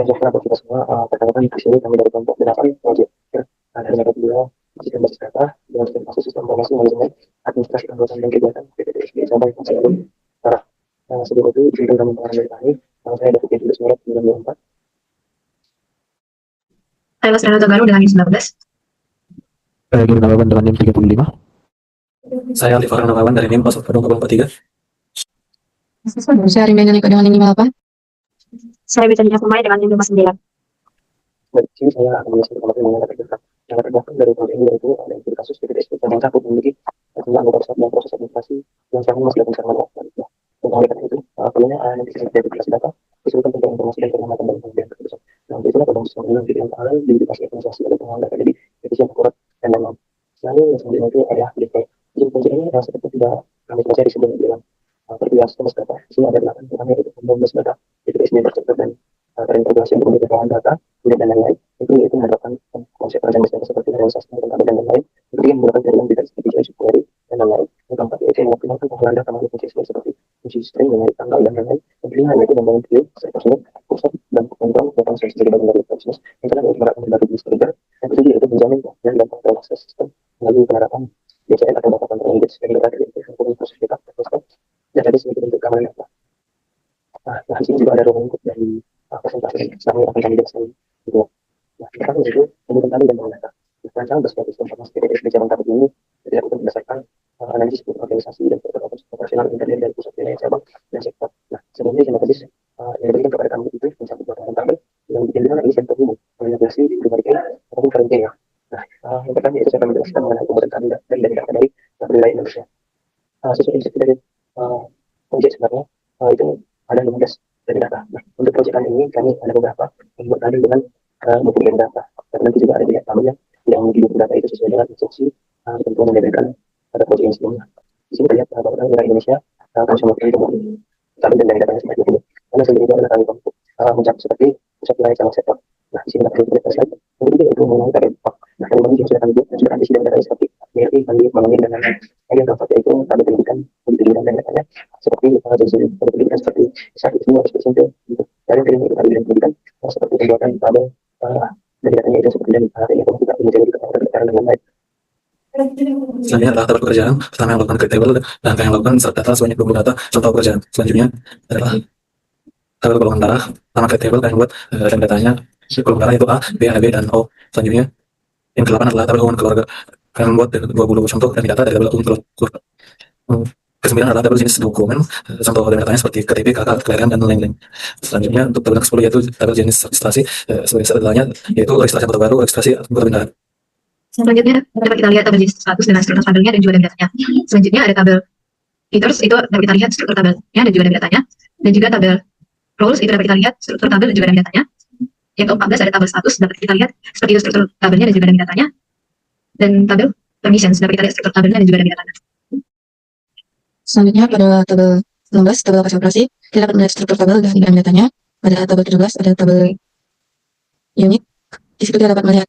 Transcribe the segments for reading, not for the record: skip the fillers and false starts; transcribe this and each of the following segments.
sejahtera buat kita semua. Perkenalkan di sini kami dari kelompok 8 project dari data beliau masih berbasis data dengan kasus sistem informasi manajemen administrasi anggota dan kegiatan PPDSD Cabang Pasar Para. Sebelum itu izinkan kami mengenalkan kami. Nama saya David Julius Murat 94. Saya Mas Renato Galuh dengan NIM 19. Saya Guru Nawawan dengan NIM 35. Saya Alif Farhan Nawawan dari NIM 0443. Saya Rimena Niko dengan NIM 58. Saya Wicandina Kumai dengan NIM 59. Dari sini saya akan menjelaskan informasi mengenai data kita. Yang terdaftar dari proyek ini yaitu ada yang kasus PPDSD Cabang Satu memiliki jumlah anggota besar dan proses administrasi yang sekarang masih dilakukan secara manual. Dan oleh karena itu, perlunya nanti kita verifikasi data, disuruhkan tentang informasi dan pengamatan dan pemberian keputusan. Nah, itulah pada sistem ini yang antara verifikasi administrasi oleh pengelola data jadi efisien, akurat, dan lain-lain. Lalu yang selanjutnya itu adalah DP. Izin kunci ini seperti tidak kami baca di sebelum bilang perluas kemas data. Di sini ada 8 pertama yaitu pembahasan data, DPSD terstruktur dan terintegrasi untuk pengetahuan data, dan lain-lain. Itu menerapkan konsep rancang data seperti realisasi dan lain-lain. Kemudian menggunakan jaringan data seperti JSON query dan lain-lain. Yang keempat yaitu mengoptimalkan pengolahan data melalui fungsi seperti fungsi string, menarik tanggal dan lain-lain. Yang kelima yaitu membangun view, server, pusat dan kontrol tentang sebagai bagian dari bisnis. Yang keenam yaitu menerapkan data business trader. Yang ketujuh yaitu menjamin dan kontrol akses sistem melalui penerapan DCN atau data control unit yang data dari proses data dan ada sebagai bentuk keamanan data. Nah, di sini juga ada ruang lingkup dari presentasi kami akan kami jelaskan gitu. Nah, pertama itu kemudian kami dan data. Rancangan berbasis informasi PPDSD Cabang Satu ini dilakukan berdasarkan analisis organisasi dan operasional internet dari pusat wilayah cabang dan sektor. Nah, sebelumnya yang tadi yang diberikan kepada kami itu mencakup data tabel yang dimana ini sektor umum, organisasi pribadi ataupun karantina. Nah, yang pertama itu saya akan menjelaskan mengenai kemudian kami dari data dari wilayah Indonesia. Sesuai instruksi dari proyek sebenarnya itu ada 15 dari data. Nah, untuk proyek kali ini kami ada beberapa membuat tadi dengan 20 data. Dan nanti juga ada banyak tamu yang memiliki data itu sesuai dengan instruksi ketentuan yang diberikan pada proyek ini sebelumnya. Di sini terlihat bahwa wilayah Indonesia konsumen itu kami dan dari datanya seperti ini. Karena sendiri itu adalah kami untuk mencakup seperti pusat wilayah cabang sektor. Nah, di sini dapat kita slide. Yang ketiga itu mengenai tarif. Nah, yang kami sudah kami buat dan sudah kami isi data seperti BRI, Bali, Manggil dan lain-lain. Yang keempat yaitu kami pendidikan pendidikan dan datanya seperti pendidikan seperti saat itu harus bersentuh dari pendidikan seperti pembuatan tabel dari datanya itu seperti dan yang kita menjadi keterangan dengan baik. Selanjutnya adalah tabel pekerjaan. Pertama yang melakukan create table dan yang melakukan insert data sebanyak 20 data serta pekerjaan. Selanjutnya adalah tabel golongan darah. Pertama create table yang buat dan datanya golongan darah itu A, B, AB, dan O. Selanjutnya yang ke-8 adalah tabel hubungan keluarga. Kalian membuat 20 contoh dan data dari tabel hubungan keluarga. Ke-9 adalah tabel jenis dokumen, contoh dan datanya seperti KTP, KK, kelahiran, dan lain-lain. Selanjutnya untuk tabel ke-10 yaitu tabel jenis registrasi, sebagai datanya yaitu registrasi anggota baru, registrasi anggota pindahan. Selanjutnya dapat kita lihat tabel jenis status dengan struktur tabelnya dan juga dari datanya. Selanjutnya ada tabel features, itu dapat kita lihat struktur tabelnya dan juga dari datanya. Dan juga tabel roles, itu dapat kita lihat struktur tabel dan juga dari datanya. Yang ke-14 ada tabel status, dapat kita lihat seperti itu struktur tabelnya dan juga dari datanya. Dan tabel permissions, dapat kita lihat struktur tabelnya dan juga dari datanya. Selanjutnya pada tabel 16, tabel lokasi operasi, kita dapat melihat struktur tabel dan juga datanya. Pada tabel 17 ada tabel unit, di situ kita dapat melihat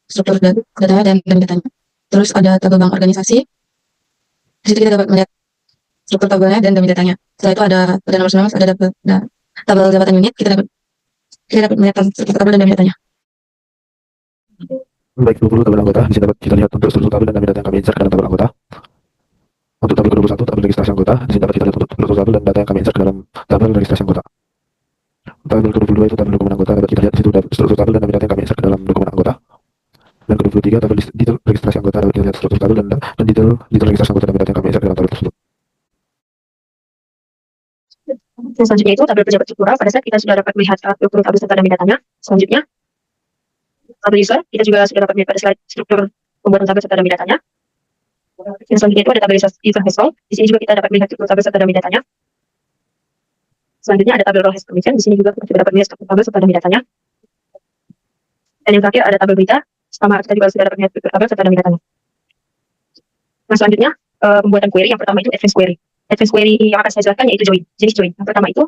struktur data dan datanya. Terus ada tabel bank organisasi, di situ kita dapat melihat struktur tabelnya dan datanya. Setelah itu ada pada nomor 19 ada tabel jabatan unit, kita dapat melihat struktur tabel dan datanya. Baik, 20 tabel anggota. Di sini dapat kita lihat untuk struktur tabel dan data yang kami insert ke dalam tabel anggota. Untuk tabel ke-21, tabel registrasi anggota. Di sini dapat kita lihat untuk struktur tabel dan data yang kami insert ke dalam tabel registrasi anggota. Tabel ke-22 itu tabel dokumen anggota. Dapat kita lihat di situ struktur tabel dan data yang kami insert ke dalam dokumen anggota. Dan ke-23 tabel detail registrasi anggota. Dapat kita lihat struktur tabel dan detail registrasi anggota dan data yang kami insert ke dalam tabel tersebut. Dan selanjutnya itu tabel pejabat struktural. Pada saat kita sudah dapat melihat struktur tabel serta dan datanya. Selanjutnya tabel user, kita juga sudah dapat melihat pada slide struktur pembuatan tabel serta dan datanya. Yang selanjutnya itu ada tabel user household. Di sini juga kita dapat melihat struktur tabel serta dan datanya. Selanjutnya ada tabel role has permission. Di sini juga kita dapat melihat struktur tabel serta dan datanya. Dan yang terakhir ada tabel berita. Sama kita juga sudah dapat melihat struktur tabel serta dan datanya. Nah, selanjutnya pembuatan query. Yang pertama itu advanced query. Advanced query yang akan saya jelaskan yaitu join. Jenis join. Yang pertama itu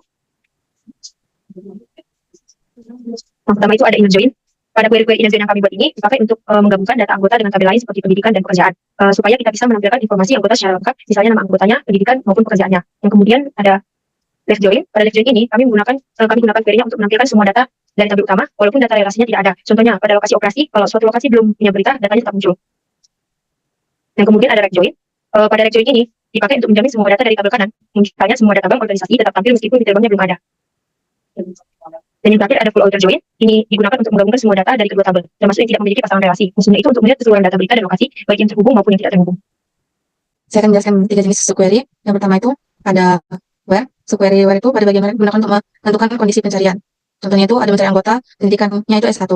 ada inner join. Pada query-query inner join yang kami buat ini dipakai untuk menggabungkan data anggota dengan tabel lain seperti pendidikan dan pekerjaan, supaya kita bisa menampilkan informasi anggota secara lengkap, misalnya nama anggotanya, pendidikan maupun pekerjaannya. Yang kemudian ada left join. Pada left join ini kami gunakan query-nya untuk menampilkan semua data dari tabel utama, walaupun data relasinya tidak ada. Contohnya, pada lokasi operasi, kalau suatu lokasi belum punya berita, datanya tetap muncul. Dan kemudian ada rect join. Pada rect join ini dipakai untuk menjamin semua data dari tabel kanan. Misalnya semua data bank organisasi tetap tampil meskipun detail banknya belum ada. Dan yang terakhir ada full outer join. Ini digunakan untuk menggabungkan semua data dari kedua tabel, termasuk yang tidak memiliki pasangan relasi. Fungsinya itu untuk melihat keseluruhan data berita dan lokasi, baik yang terhubung maupun yang tidak terhubung. Saya akan menjelaskan 3 jenis subquery. Yang pertama itu ada where. Subquery where itu pada bagian mana digunakan untuk menentukan kondisi pencarian. Contohnya itu ada mencari anggota, pendidikannya itu S1.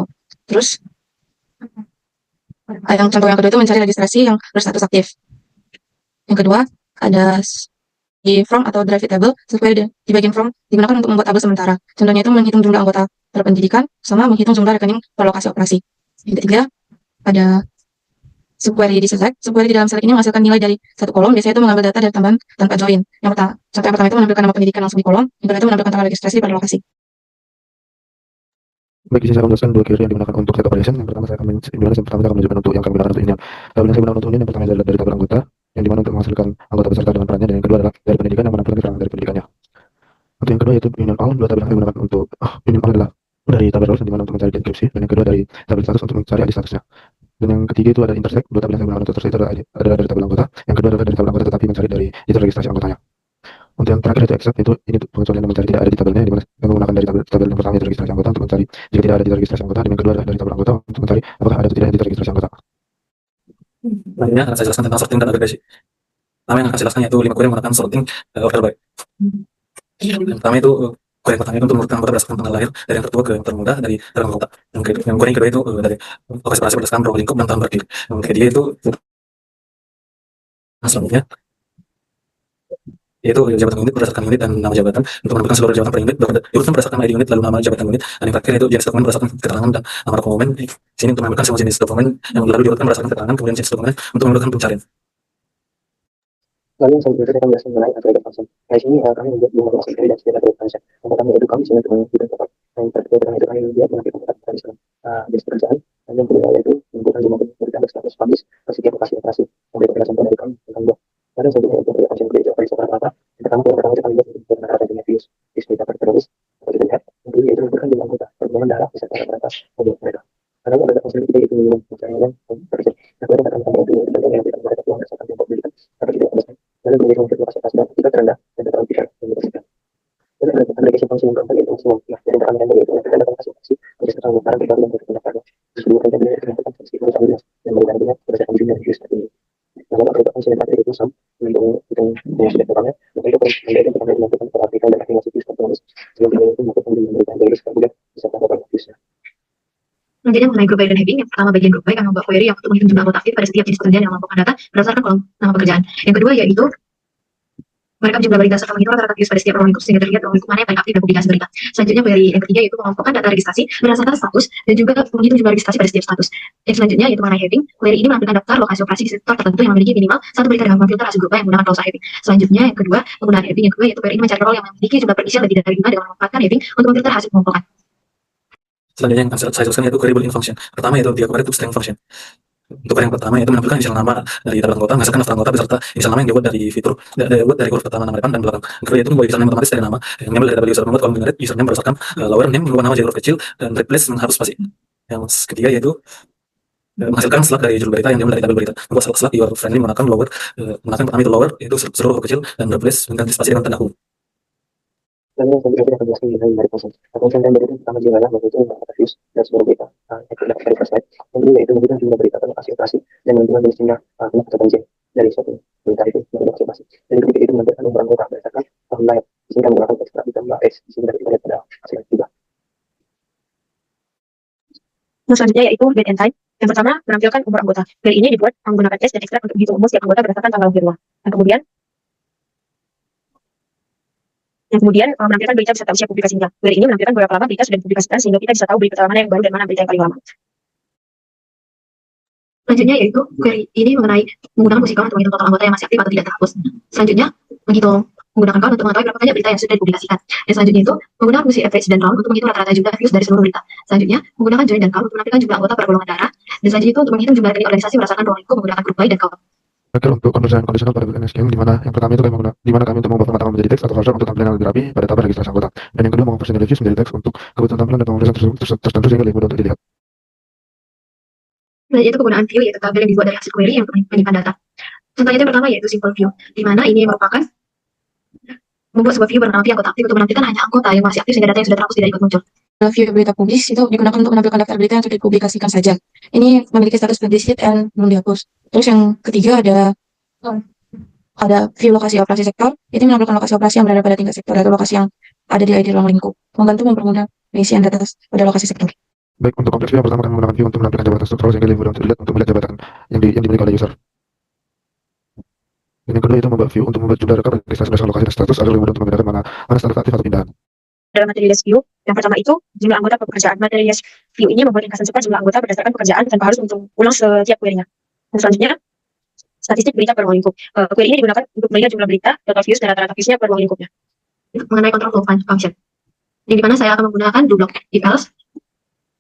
Terus contoh yang kedua itu mencari registrasi yang berstatus aktif. Yang kedua ada di from atau drive table. Subquery di bagian from digunakan untuk membuat tabel sementara. Contohnya itu menghitung jumlah anggota berpendidikan sama menghitung jumlah rekening per lokasi operasi. Yang ketiga ada subquery di select. Subquery di dalam select ini menghasilkan nilai dari satu kolom. Biasanya itu mengambil data dari tambahan tanpa join. Contoh yang pertama itu menampilkan nama pendidikan langsung di kolom. Yang kedua itu menampilkan tanggal registrasi pada lokasi. Baik, di sini saya akan menjelaskan 2 query yang digunakan untuk set operation. Yang pertama saya akan menunjukkan untuk yang kami gunakan untuk ini. Tabel yang saya gunakan untuk ini yang pertama adalah dari tabel anggota, yang dimana untuk menghasilkan anggota peserta dengan perannya, dan yang kedua adalah dari pendidikan yang menampilkan keterangan dari pendidikannya. Untuk yang kedua yaitu union all. Dua tabel yang saya gunakan untuk union all adalah dari tabel roles, dimana untuk mencari deskripsi, dan yang kedua dari tabel status untuk mencari ID statusnya. Dan yang ketiga itu ada intersect. Dua tabel yang saya gunakan untuk intersect adalah dari tabel anggota, yang kedua adalah dari tabel anggota tetapi mencari dari detail registrasi anggotanya. Untuk yang terakhir itu except, itu ini pengecualian yang mencari tidak ada di tabelnya, dimana yang menggunakan dari tabel yang pertama itu registrasi anggota untuk mencari jika tidak ada di registrasi anggota, dan yang kedua adalah dari tabel anggota untuk mencari apakah ada atau tidak di registrasi anggota. Selanjutnya akan saya jelaskan tentang sorting dan agregasi. Pertama yang akan saya jelaskan yaitu 5 query menggunakan sorting order by. Yang pertama itu query yang pertama itu untuk menurutkan anggota berdasarkan tanggal lahir dari yang tertua ke yang termuda dari tabel anggota. Yang query yang kedua itu dari lokasi operasi berdasarkan row lingkup dan tahun berdiri. Yang ketiga itu selanjutnya yaitu jabatan unit berdasarkan unit dan nama jabatan untuk menentukan seluruh jabatan per unit diurutkan berdasarkan ID unit lalu nama jabatan unit, dan yang terakhir itu jenis dokumen berdasarkan keterangan dan nama dokumen. Di sini untuk menentukan semua jenis dokumen yang lalu diurutkan berdasarkan keterangan, kemudian jenis dokumen untuk menentukan pencarian. Lalu yang selanjutnya saya akan menjelaskan mengenai aggregate function. Di sini kami membuat 2 function dari data aggregate function. Yang pertama yaitu kami dengan menggunakan tempat. Yang kedua itu kami membuat menampilkan tempat misalkan jenis pekerjaan. Dan yang kedua yaitu menentukan jumlah berita dan status publish per setiap lokasi operasi. Yang adalah contoh dari kami yang kami buat. Lalu yang selanjutnya yaitu function create operasi rata-rata. Yang pertama itu kami buat untuk rata-ratanya views data per terus atau kita lihat. Yang kedua yaitu menentukan jumlah anggota perkembangan darah beserta rata-rata mobil mereka. Karena ada function ketiga yaitu minimum pencarian dan pekerja. Yang kedua kata kami itu yaitu yang kita mereka uang berdasarkan tempat pendidikan atau tidak berdasarkan. Lalu kemudian untuk lokasi dan kita terendah dan terlalu tidak menyebabkan. Lalu ada aplikasi fungsi yang keempat yaitu maksimum. Nah, yang terakhir yang yaitu yang ada aplikasi fungsi berdasarkan barang pribadi yang digunakan. Kedua yang kedua itu menentukan fungsi berbeda dan menggantinya berdasarkan jumlah views tadi. Lalu aplikasi fungsi yang terakhir itu sam menghitung sudah kurangnya. Maka itu menjadi pertama dilakukan pada aplikasi dan aplikasi views tertulis. Sebelum itu melakukan memberikan dari kemudian bisa dapat viewsnya. Jadi mengenai group by dan having, yang pertama bagian group by kami membuat query yang untuk menghitung jumlah anggota aktif pada setiap jenis pekerjaan yang melampaukan data berdasarkan kolom nama pekerjaan. Yang kedua yaitu mereka jumlah berita serta menghitung rata-rata views pada setiap ruang lingkup sehingga terlihat ruang lingkup mana yang paling aktif dan publikasi berita. Selanjutnya query yang ketiga yaitu mengelompokkan data registrasi berdasarkan status dan juga menghitung jumlah registrasi pada setiap status. Yang selanjutnya yaitu mengenai having, query ini menampilkan daftar lokasi operasi di sektor tertentu yang memiliki minimal satu berita dengan memfilter hasil grup yang menggunakan klausa having. Selanjutnya yang kedua penggunaan having, yang kedua yaitu query ini mencari role yang memiliki jumlah perisian lebih dari 5 dengan memanfaatkan having untuk memfilter hasil pengumpulan. Selanjutnya yang akan saya jelaskan yaitu query built-in function. Pertama yaitu dia query to string function. Untuk query yang pertama yaitu menampilkan inisial nama dari tabel anggota, menghasilkan daftar anggota beserta inisial nama yang dibuat dari fitur dibuat dari huruf pertama nama depan dan belakang. Yang kedua yaitu membuat username otomatis dari nama yang diambil dari tabel user, membuat kolom generate username berdasarkan lower name, mengubah nama jadi huruf kecil dan replace menghapus spasi. Yang ketiga yaitu menghasilkan slug dari judul berita yang diambil dari tabel berita, membuat slug your friendly menggunakan lower menggunakan pertama itu lower yaitu seluruh huruf kecil dan replace mengganti spasi dengan tanda huruf. Lalu yang selanjutnya kita akan jelaskan mengenai dari function. Function yang itu pertama juga adalah yaitu menggunakan views dan seluruh berita. Yang kedua dari first slide. Yang kedua yaitu menggunakan jumlah berita atau lokasi operasi dan menentukan jenis jumlah kenapa atau banjir dari suatu berita itu menjadi lokasi operasi. Dan yang ketiga itu menampilkan nomor anggota berdasarkan tahun lahir. Di sini kami menggunakan teks ditambah X. Di sini kita lihat pada hasil juga. Yang selanjutnya yaitu date and time. Yang pertama menampilkan umur anggota. Query ini dibuat menggunakan teks dan ekstrak untuk menghitung umur setiap anggota berdasarkan tanggal lahir. Dan kemudian menampilkan berita beserta usia publikasinya. Query ini menampilkan berapa lama berita sudah dipublikasikan sehingga kita bisa tahu berita mana yang baru dan mana berita yang paling lama. Selanjutnya yaitu query ini mengenai menggunakan fungsi count untuk menghitung total anggota yang masih aktif atau tidak terhapus. Selanjutnya menggunakan count untuk mengetahui berapa banyak berita yang sudah dipublikasikan. Dan selanjutnya itu menggunakan fungsi average dan round untuk menghitung rata-rata jumlah views dari seluruh berita. Selanjutnya menggunakan join dan count untuk menampilkan jumlah anggota per golongan darah. Dan selanjutnya itu untuk menghitung jumlah rekening organisasi berdasarkan ruang lingkup menggunakan group by dan count. Terakhir untuk conversion conditional pada built-in SQL, di mana yang pertama itu kami untuk mengubah format menjadi teks atau cursor untuk tampilan yang lebih rapi pada tabel registrasi anggota. Dan yang kedua mengkonversi nilai views menjadi teks untuk kebutuhan tampilan dan pemrosesan tertentu sehingga lebih mudah untuk dilihat. Nah, yaitu penggunaan view, yaitu tabel yang dibuat dari hasil query yang menyimpan data. Contohnya yang pertama yaitu simple view, di mana ini merupakan membuat sebuah view bernama view anggota aktif untuk menampilkan hanya anggota yang masih aktif sehingga data yang sudah terhapus tidak ikut muncul. View berita publish itu digunakan untuk menampilkan daftar berita yang sudah dipublikasikan saja. Ini memiliki status published and belum dihapus. Terus yang ketiga ada view lokasi operasi sektor. Ini menampilkan lokasi operasi yang berada pada tingkat sektor atau lokasi yang ada di ID ruang lingkup, membantu mempermudah pengisian data pada lokasi sektor. Baik, untuk kompleks view yang pertama kami menggunakan view untuk menampilkan jabatan struktural sehingga lebih mudah untuk dilihat untuk melihat jabatan yang dimiliki oleh user. Dan yang kedua itu membuat view untuk membuat jumlah rekam registrasi berdasarkan lokasi dan status agar lebih mudah untuk membedakan mana status aktif atau pindahan. Dalam materi list view, yang pertama itu jumlah anggota pekerjaan. Materi list view ini membuat ringkasan cepat jumlah anggota berdasarkan pekerjaan tanpa harus menghitung ulang setiap query-nya. Dan selanjutnya, statistik berita per ruang lingkup. Query ini digunakan untuk melihat jumlah berita, total views, dan rata-rata views-nya per ruang lingkupnya. Mengenai control flow function, yang dimana saya akan menggunakan do block if else,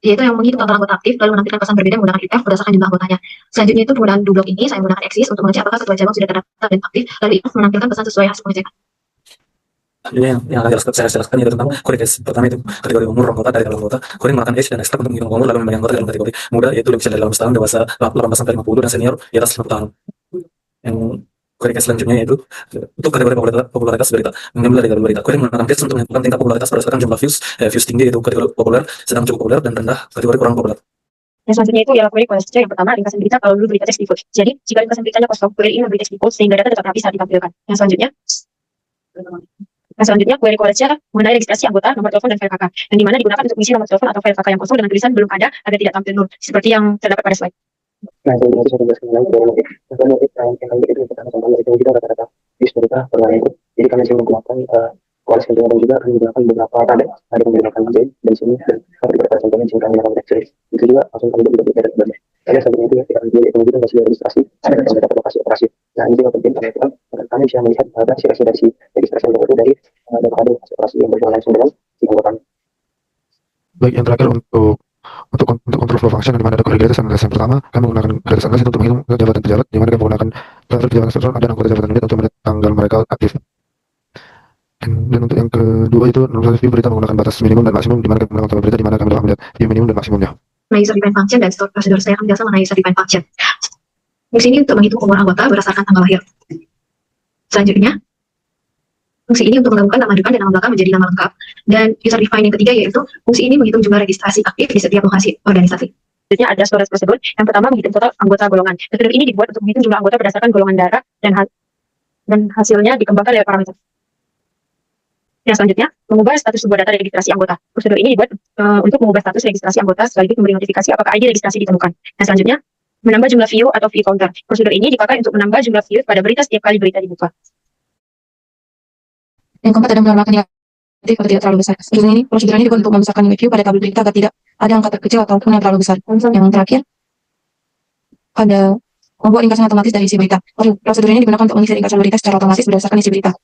yaitu yang menghitung total anggota aktif lalu menampilkan pesan berbeda menggunakan if berdasarkan jumlah anggotanya. Selanjutnya itu penggunaan do block ini saya menggunakan exist untuk mengecek apakah ketua cabang sudah terdaftar dan aktif, lalu if menampilkan pesan sesuai hasil pengecekan. Selanjutnya yang akan saya jelaskan yaitu tentang query case. Pertama itu kategori umur anggota dari dalam anggota. Query menggunakan age dan extract untuk menghitung umur lalu membagi anggota dalam kategori muda yaitu lebih dari 18 tahun, dewasa 18 sampai 50 dan senior di atas 50 tahun. Yang query case selanjutnya yaitu untuk kategori popularitas berita. Mengambil dari tabel berita. Query menggunakan case untuk menentukan tingkat popularitas berdasarkan jumlah views tinggi yaitu kategori populer, sedang cukup populer, dan rendah kategori kurang populer. Dan selanjutnya itu ialah query question. Yang pertama, ringkasan berita kalau dulu berita teks default. Jadi, jika ringkasan beritanya kosong, query ini memberi teks default sehingga data tetap rapi saat ditampilkan. Yang selanjutnya query question mengenai registrasi anggota, nomor telepon, dan file KK. Yang dimana digunakan untuk mengisi nomor telepon atau file KK yang kosong dengan tulisan belum ada agar tidak tampil nol, seperti yang terdapat pada slide. Nah, jadi nanti saya jelaskan lagi kalau nanti yang kami itu pertama contohnya itu kita rata-rata views berita per ruang lingkup. Jadi kami juga menggunakan kualitas dan juga kami menggunakan beberapa ada menggunakan J dan sini dan beberapa contohnya jika kami melakukan X-ray itu juga langsung kami tidak berbeda dengan karena sebenarnya itu ya kita ambil itu juga masih registrasi ada data lokasi operasi. Nah ini juga penting kami lakukan agar kami bisa melihat hasil dari registrasi yang itu dari data hasil operasi yang berjalan langsung dengan si anggota. Baik, yang terakhir untuk control flow function di mana ada query greatest analysis. Yang pertama kami menggunakan greatest analysis untuk menghitung jabatan pejabat, di mana kami menggunakan transfer jabatan struktural dan anggota jabatan unit untuk melihat tanggal mereka aktif. Dan untuk yang kedua itu normalisasi view berita menggunakan batas minimum dan maksimum, di mana kami menggunakan tabel berita di mana kami dapat melihat view minimum dan maksimumnya. Nah, user define function dan store prosedur saya akan menjelaskan mengenai user define function. Fungsi ini untuk menghitung umur anggota berdasarkan tanggal lahir. Selanjutnya, fungsi ini untuk melakukan nama depan dan nama belakang menjadi nama lengkap. Dan user define yang ketiga yaitu fungsi ini menghitung jumlah registrasi aktif di setiap lokasi organisasi. Selanjutnya ada storage prosedur. Yang pertama menghitung total anggota golongan. Prosedur ini dibuat untuk menghitung jumlah anggota berdasarkan golongan darah dan hasilnya dikembangkan lewat parameter. Yang selanjutnya, mengubah status sebuah data registrasi anggota. Prosedur ini dibuat untuk mengubah status registrasi anggota sekaligus memberi notifikasi apakah ID registrasi ditemukan. Yang selanjutnya, menambah jumlah view atau view counter. Prosedur ini dipakai untuk menambah jumlah view pada berita setiap kali berita dibuka. Yang keempat ada menambahkan nilai negatif atau tidak terlalu besar. Prosedur ini dibuat untuk membesarkan nilai view pada tabel berita agar tidak ada angka terkecil ataupun yang terlalu besar. Yang terakhir, ada membuat ringkasan otomatis dari isi berita. Prosedur ini digunakan untuk mengisi ringkasan berita secara otomatis berdasarkan isi berita.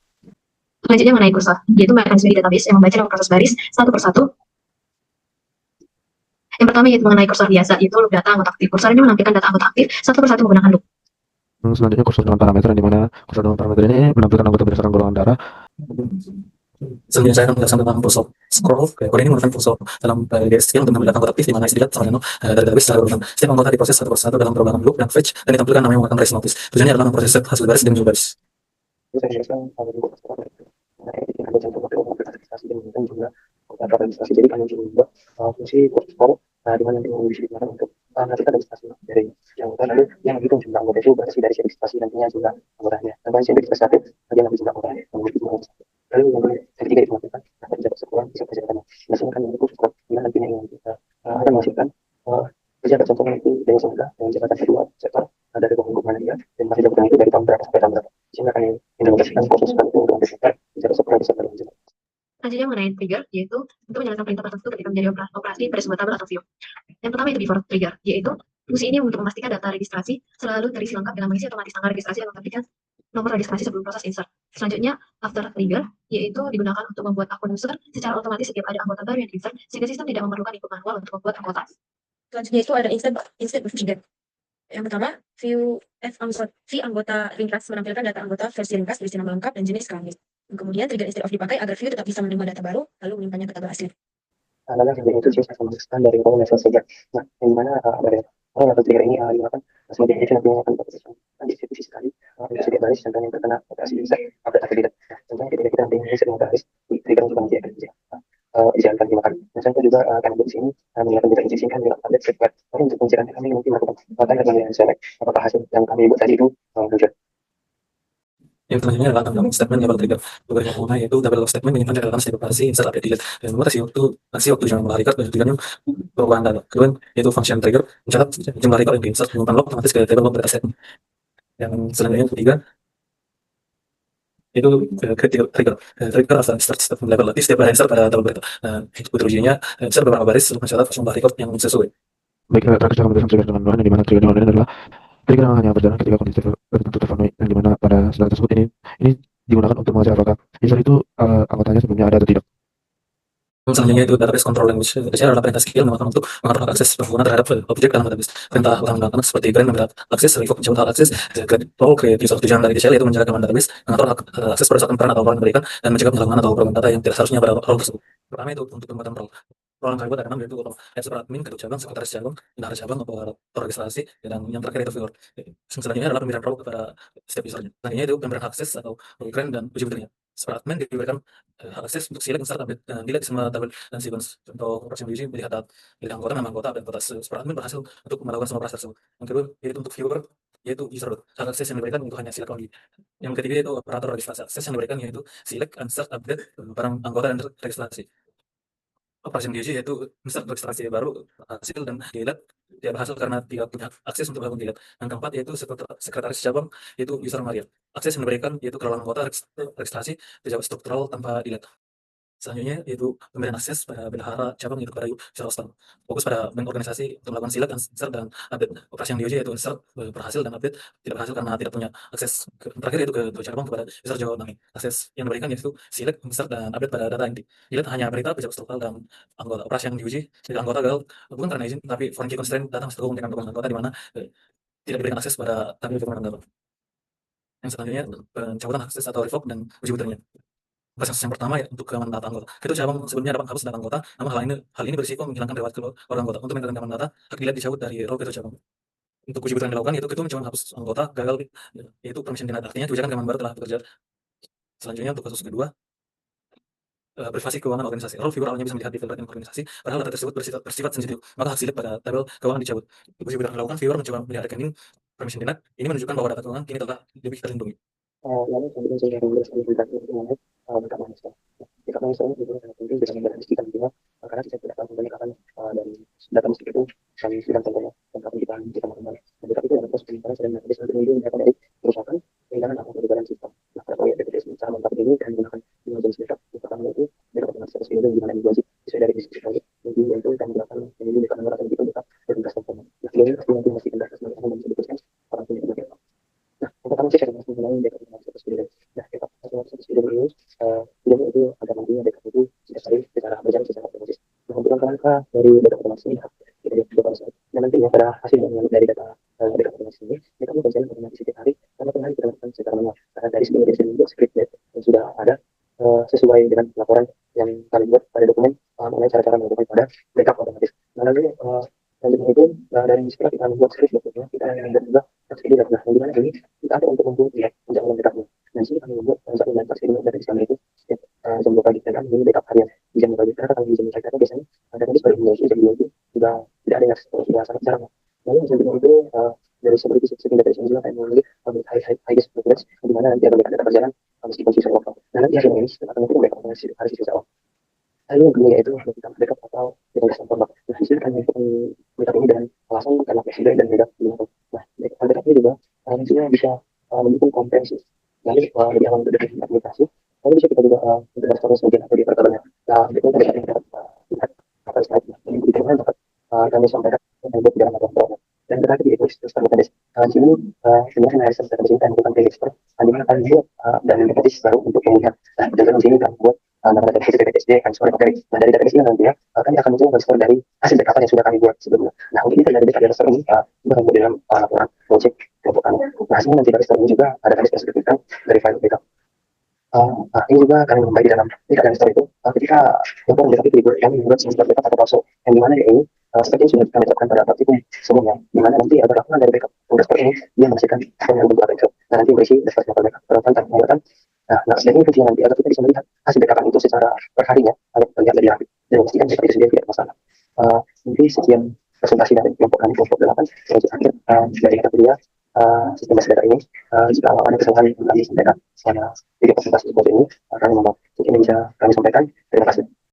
Selanjutnya mengenai kursor, yaitu mekanisme di database yang membaca dan proses baris satu persatu. Yang pertama yaitu mengenai kursor biasa, yaitu loop data anggota aktif. Kursor ini menampilkan data anggota aktif satu persatu menggunakan loop. Selanjutnya kursor dengan parameter, di mana kursor dengan parameter ini menampilkan anggota berdasarkan golongan darah. Selanjutnya saya akan menjelaskan tentang pulse scroll. Query ini menggunakan pulse dalam DSQ untuk mengambil data anggota aktif di mana isi dilihat sama dengan dari database secara urutan. Setiap anggota diproses satu persatu dalam perubahan loop dan fetch dan ditampilkan nama yang menggunakan race notice. Tujuannya adalah memproses set hasil baris dan jumlah baris. Saya jelaskan ada contoh registrasi dan menggunakan juga data registrasi. Jadi kami juga membuat fungsi protokol di mana nanti bisa digunakan untuk menentukan registrasi dari anggota lalu yang menghitung jumlah anggota itu berarti dari registrasi nantinya juga anggotanya. Dan bahan registrasi aktif bagian dari jumlah anggotanya. Lalu yang ketiga itu melakukan pejabat sekolah bisa pejabatannya. Biasanya kan itu cukup bila nantinya ingin kita akan menghasilkan pejabat contohnya itu dari semula dengan jabatan kedua sektor dari ruang mana dia dan masih jabatan itu dari tahun berapa sampai tahun berapa. Sehingga akan menjelaskan proses itu untuk menentukan pejabat sekolah bisa berlanjut. Selanjutnya mengenai trigger, yaitu untuk menjalankan perintah tertentu ketika menjadi operasi pada sebuah tabel atau view. Yang pertama itu before trigger, yaitu fungsi ini untuk memastikan data registrasi selalu terisi lengkap dengan mengisi otomatis tanggal registrasi dan mengetikkan nomor registrasi sebelum proses insert. Selanjutnya, after trigger, yaitu digunakan untuk membuat akun user secara otomatis setiap ada anggota baru yang di-insert, sehingga sistem tidak memerlukan input manual untuk membuat anggota. Selanjutnya itu ada insert trigger. Yang pertama, view anggota ringkas menampilkan data anggota versi ringkas berisi nama lengkap dan jenis kelamin. Kemudian trigger instead of dipakai agar view tetap bisa menerima data baru, lalu menyimpannya ke tabel asli. Lalu yang itu sih saya memasukkan dari level trigger. Nah, yang mana dari level trigger ini digunakan sebagai ini nanti akan berkaitan distribusi sekali bisa baris contoh yang terkena operasi bisa update atau tidak. Nah, contohnya ketika kita nanti ini sedang baris di trigger juga nanti akan bisa dijalankan dimakan. Nah, contoh juga kami di sini menggunakan bisa diizinkan dengan update setiap lalu untuk pencarian kami nanti melakukan tanda pemilihan select apakah hasil yang kami buat tadi itu muncul. Yang selanjutnya adalah tentang statement level trigger. Tugas yang pertama yaitu double lock statement menyimpan catatan setiap operasi insert update delete dan membatasi waktu jumlah record dan tujuannya perubahan data. Kedua yaitu function trigger mencatat jumlah record yang diinsert menyimpan log otomatis ke table log data statement. Yang selanjutnya yang ketiga itu critical trigger. Trigger after insert statement level. Jadi setiap ada insert pada table data. Nah, itu ujiannya insert beberapa baris untuk mencatat jumlah record yang sesuai. Baik, terakhir saya akan menjelaskan trigger dengan online, di mana trigger dengan online adalah trigger yang hanya berjalan ketika kondisi tertentu terpenuhi, yang dimana pada saat tersebut ini digunakan untuk mengecek apakah user itu anggotanya sebelumnya ada atau tidak. Selanjutnya itu database control language. Database adalah perintah skill menggunakan untuk mengatur hak akses pengguna terhadap objek dalam database. Perintah utama seperti grant memberi akses, revoke mencabut hak akses, get role create user. Tujuan dari DCL yaitu menjaga keamanan database, mengatur hak akses pada saat peran atau role yang diberikan, dan mencegah penyalahgunaan atau perubahan data yang tidak seharusnya pada role tersebut. Pertama itu untuk pembuatan role. Role yang kami buat ada 6 yaitu super admin, ketua cabang, sekretaris cabang, bendahara cabang, operator registrasi, dan yang terakhir itu viewer. Selanjutnya adalah pemberian role kepada setiap usernya. Selanjutnya itu pemberian akses atau grant dan uji butuhnya. Super admin diberikan hak akses untuk select, insert, update, dan delete semua tabel dan sequence. Contoh operasi uji melihat pilih anggota, nama anggota, dan anggota super admin berhasil untuk melakukan semua proses tersebut. Yang kedua yaitu untuk viewer yaitu user root. Hak akses yang diberikan untuk hanya select only. Yang ketiga yaitu operator registrasi. Akses yang diberikan yaitu select, insert, update barang anggota dan registrasi. Operasi diuji yaitu insert registrasi baru hasil dan delete tidak berhasil karena tidak punya akses untuk melakukan delete. Yang keempat yaitu sekretaris cabang yaitu user Maria. Akses yang diberikan yaitu kerolangan anggota registrasi tidak struktural tanpa delete. Selanjutnya yaitu pemberian akses pada bendahara cabang yaitu kepada user roster. Fokus pada bank organisasi untuk melakukan select, insert, dan update. Operasi yang diuji yaitu insert berhasil dan update tidak berhasil karena tidak punya akses. Terakhir yaitu ke cabang kepada user Jawa Nami. Akses yang diberikan yaitu select, insert, dan update pada data inti. Delete hanya berita pejabat struktural dan anggota. Operasi yang diuji tidak anggota gagal bukan karena izin tapi foreign key constraint datang setelah dengan dokumen anggota di mana tidak diberikan akses pada tabel dokumen anggota. Yang selanjutnya pencabutan akses atau revoke dan uji butuhnya. Kasus yang pertama ya untuk keamanan data anggota. Ketua cabang sebelumnya dapat menghapus data anggota, namun hal ini berisiko menghilangkan riwayat keluarga anggota. Untuk meningkatkan keamanan data, hak dilihat dicabut dari role ketua cabang. Untuk uji butuh yang dilakukan yaitu ketua mencoba menghapus anggota gagal yaitu permission denied, artinya kebijakan keamanan baru telah bekerja. Selanjutnya untuk kasus kedua privasi keuangan organisasi. Role viewer awalnya bisa melihat detail rekening organisasi, padahal data tersebut bersifat sensitif. Maka hak silik pada tabel keuangan dicabut. Uji butuh yang dilakukan, viewer mencoba melihat rekening permission denied. Ini menunjukkan bahwa data keuangan kini telah lebih terlindungi. Lalu kemudian saya akan menjelaskan tentang mengenai backup manusia. Backup manusia ini sangat penting bisa membantu kita juga karena kita tidak tahu sebenarnya kapan dari data musik itu kami sedang contohnya dan kapan kita melakukan. Nah, backup itu adalah proses penyimpanan dan database untuk melindungi data dari perusahaan kehilangan atau kegagalan sistem. Nah, pada proyek BPJS cara mantap ini kami menggunakan 5 jenis backup. Yang pertama itu backup otomatis harus dilindungi di mana ini wajib sesuai dari bisnis teknologi. Yang kedua itu kami gunakan melindungi data nomor atau begitu backup dari tugas komponen. Yang kedua pasti nanti memastikan data sebagai yang bisa diputuskan orang punya backup. Nah, yang pertama saya akan mengenai backup otomatis harus dilindungi. Nah, backup otomatis harus dilindungi ini tidak itu agar nantinya backup itu tidak sering secara berjalan secara otomatis. Nah, untuk langkah dari backup otomatis ini kita lihat beberapa slide. Dan nantinya pada hasil dari data backup otomatis ini, backup itu berjalan otomatis setiap hari karena per hari kita lakukan secara manual. Karena dari sebelumnya saya membuat script yang sudah ada sesuai dengan laporan yang kami buat pada dokumen mengenai cara-cara melakukan pada backup otomatis. Nah, lalu selanjutnya itu dari setelah kita membuat script dokumennya, kita membuat juga schedule. Nah, yang dimana ini kita ada untuk membuat penjadwalan backupnya. Nah, di sini kami membuat satu dan schedule dari kami itu jam 2 pagi dan ini backup harian di jam 2 pagi karena kami di jam mereka biasanya database baru mulai jam 2 itu sudah tidak ada yang sudah sangat jarang. Lalu yang selanjutnya itu dari seperti setting database ini juga kami memilih high disk storage di mana nanti ada backup data berjalan meskipun sisa off. Nah, nanti hasilnya ini akan mungkin backup harus sisa off. Lalu yang kedua yaitu kita backup atau database tempat. Nah, di sini kami backup ini dengan alasan karena fleksibel dan mudah digunakan. Nah, backup ini juga juga bisa mendukung kompresi. Lalu lebih aman untuk deteksi aplikasi. Lalu bisa kita juga untuk storage mungkin atau di perkabarannya. Nah, itu tadi yang kita lihat apa slide-nya. Jadi di tengah dapat kami sampaikan untuk tidak ada problem. Dan terakhir yaitu sistem database. Di sini sebenarnya sistem database ini kami bukan play expert. Di mana kami buat dan database baru untuk kemudian. Nah, dan di sini kami buat nama database DSD kami skor materi. Nah dari database ini nanti ya kami akan mencari skor dari hasil backup yang sudah kami buat sebelumnya. Nah untuk itu dari database ini kita akan dalam laporan project kelompok kami. Nah hasilnya nanti dari skor ini juga ada kami spesifikasikan dari file backup. Ini juga kami membaik di dalam tidak store itu ketika laporan backup itu kami membuat semester backup atau palsu yang dimana ya ini seperti yang sudah kami tetapkan pada praktikum sebelumnya, dimana nanti ada laporan dari backup underscore ini dia menghasilkan yang berbentuk backup dan nanti berisi daftar sampel backup tentang pembuatan. Nah, ini fungsinya nanti agar kita bisa melihat hasil backup itu secara perharinya agar terlihat lebih rapi dan memastikan backup itu sendiri tidak masalah. Mungkin sekian presentasi dari kelompok kami kelompok 8 proyek akhir dari kategori sistem basis data ini. Jika ada kesalahan yang kami sampaikan selama video presentasi seperti ini, kami mohon mungkin bisa kami sampaikan. Terima kasih.